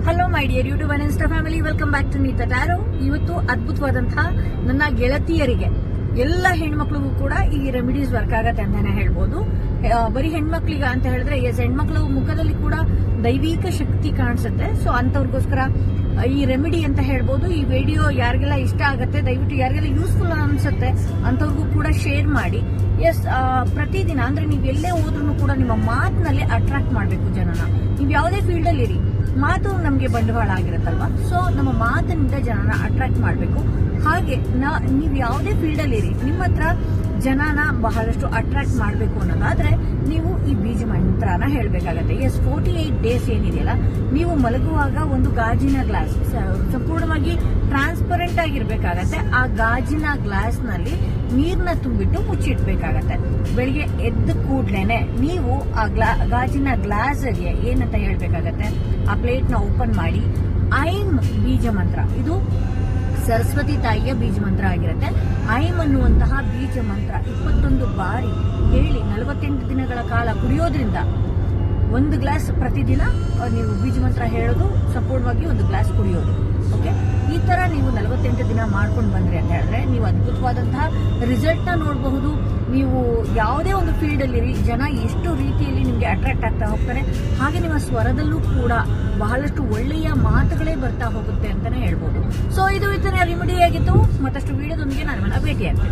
Hello my dear YouTube and Insta family, welcome back to Neeta tarot. ಇವತ್ತು ಅದ್ಭುತವಾದಂತಹ ನನ್ನ ಗೆಳತಿಯರಿಗೆ, ಎಲ್ಲ ಹೆಣ್ಮಕ್ಳಿಗೂ ಕೂಡ ಈ ರೆಮಿಡೀಸ್ ವರ್ಕ್ ಆಗತ್ತೆ ಅಂತಾನೆ ಹೇಳ್ಬೋದು. ಬರೀ ಹೆಣ್ಮಕ್ಳಿಗ ಅಂತ ಹೇಳಿದ್ರೆ ಹೆಣ್ಮಕ್ಳ ಮುಖದಲ್ಲಿ ಕೂಡ ದೈವಿಕ ಶಕ್ತಿ ಕಾಣಿಸುತ್ತೆ. ಸೊ ಅಂತವ್ರಿಗೋಸ್ಕರ ಈ ರೆಮಿಡಿ ಅಂತ ಹೇಳ್ಬೋದು. ಈ ವಿಡಿಯೋ ಯಾರಿಗೆಲ್ಲ ಇಷ್ಟ ಆಗುತ್ತೆ, ದಯವಿಟ್ಟು ಯಾರಿಗೆಲ್ಲ ಯೂಸ್ಫುಲ್ ಅನ್ಸುತ್ತೆ ಅಂತವ್ರಿಗೂ ಕೂಡ ಶೇರ್ ಮಾಡಿ. ಪ್ರತಿದಿನ ಅಂದ್ರೆ ನೀವು ಎಲ್ಲೇ ಹೋದ್ರೂ ಕೂಡ ನಿಮ್ಮ ಮಾತಿನಲ್ಲಿ ಅಟ್ರಾಕ್ಟ್ ಮಾಡಬೇಕು ಜನನ. ನೀವು ಯಾವುದೇ ಫೀಲ್ಡ್ ಅಲ್ಲಿ ಇರಿ, ಮಾತು ನಮ್ಗೆ ಬಂಡವಾಳ ಆಗಿರುತ್ತಲ್ವಾ. ಸೊ ನಮ್ಮ ಮಾತಿನಿಂದ ಜನನ ಅಟ್ರಾಕ್ಟ್ ಮಾಡಬೇಕು. ಹಾಗೆ ನೀವು ಯಾವುದೇ ಫೀಲ್ಡ್ ಅಲ್ಲಿ ಇರಿ, ನಿಮ್ಮ ಹತ್ರ ಜನನ ಬಹಳಷ್ಟು ಅಟ್ರಾಕ್ಟ್ ಮಾಡಬೇಕು ಅನ್ನೋದಾದ್ರೆ ನೀವು ಈ ಬೀಜ ಮಂತ್ರನ ಹೇಳ್ಬೇಕಾಗತ್ತೆ. 48 ಡೇಸ್ ಏನಿದೆಯಲ್ಲ, ನೀವು ಮಲಗುವಾಗ ಒಂದು ಗಾಜಿನ ಗ್ಲಾಸ್ ಸಂಪೂರ್ಣವಾಗಿ ಟ್ರಾನ್ಸ್ಪರೆಂಟ್ ಆಗಿರ್ಬೇಕಾಗತ್ತೆ. ಆ ಗಾಜಿನ ಗ್ಲಾಸ್ ನಲ್ಲಿ ನೀರ್ನ ತುಂಬಿಟ್ಟು ಮುಚ್ಚಿಡ್ಬೇಕಾಗತ್ತೆ. ಬೆಳಿಗ್ಗೆ ಎದ್ದ ಕೂಡ್ಲೇನೆ ನೀವು ಆ ಗಾಜಿನ ಗ್ಲಾಸ್ ಗೆ ಏನಂತ ಹೇಳ್ಬೇಕಾಗತ್ತೆ, ಆ ಪ್ಲೇಟ್ ನ ಓಪನ್ ಮಾಡಿ ಐಂ ಬೀಜ ಮಂತ್ರ, ಇದು ಸರಸ್ವತಿ ತಾಯಿಯ ಬೀಜ ಮಂತ್ರ ಆಗಿರುತ್ತೆ. ಐಂ ಅನ್ನುವಂತಹ ಬೀಜ ಮಂತ್ರ 21 ಬಾರಿ ಹೇಳಿ 48 ದಿನಗಳ ಕಾಲ ಕುಡಿಯೋದ್ರಿಂದ, ಒಂದು ಗ್ಲಾಸ್ ಪ್ರತಿದಿನ ನೀವು ಬೀಜ ಮಂತ್ರ ಹೇಳೋದು, ಸಂಪೂರ್ಣವಾಗಿ ಒಂದು ಗ್ಲಾಸ್ ಕುಡಿಯೋದು. ಓಕೆ, ಈ ತರ ನೀವು 48 ದಿನ ಮಾಡ್ಕೊಂಡು ಬಂದ್ರಿ ಅಂತ ಹೇಳಿದ್ರೆ ನೀವು ಅದ್ಭುತವಾದಂತಹ ರಿಸಲ್ಟ್ ನ ನೋಡಬಹುದು. ನೀವು ಯಾವುದೇ ಒಂದು ಫೀಲ್ಡ್ ಅಲ್ಲಿ ಜನ ಎಷ್ಟು ರೀತಿಯಲ್ಲಿ ನಿಮ್ಗೆ ಅಟ್ರಾಕ್ಟ್ ಆಗ್ತಾ ಹೋಗ್ತಾರೆ, ಹಾಗೆ ನಿಮ್ಮ ಸ್ವರದಲ್ಲೂ ಕೂಡ ಬಹಳಷ್ಟು ಒಳ್ಳೆಯ ಮಾತುಗಳೇ ಬರ್ತಾ ಹೋಗುತ್ತೆ ಅಂತಾನೆ ಹೇಳ್ಬೋದು. ಸೊ ಇದು ರೆಮಿಡಿ ಆಗಿತ್ತು. ಮತ್ತಷ್ಟು ವಿಡಿಯೋದೊಂದಿಗೆ ನಾನು ಭೇಟಿಯಾಗ್ತೀನಿ.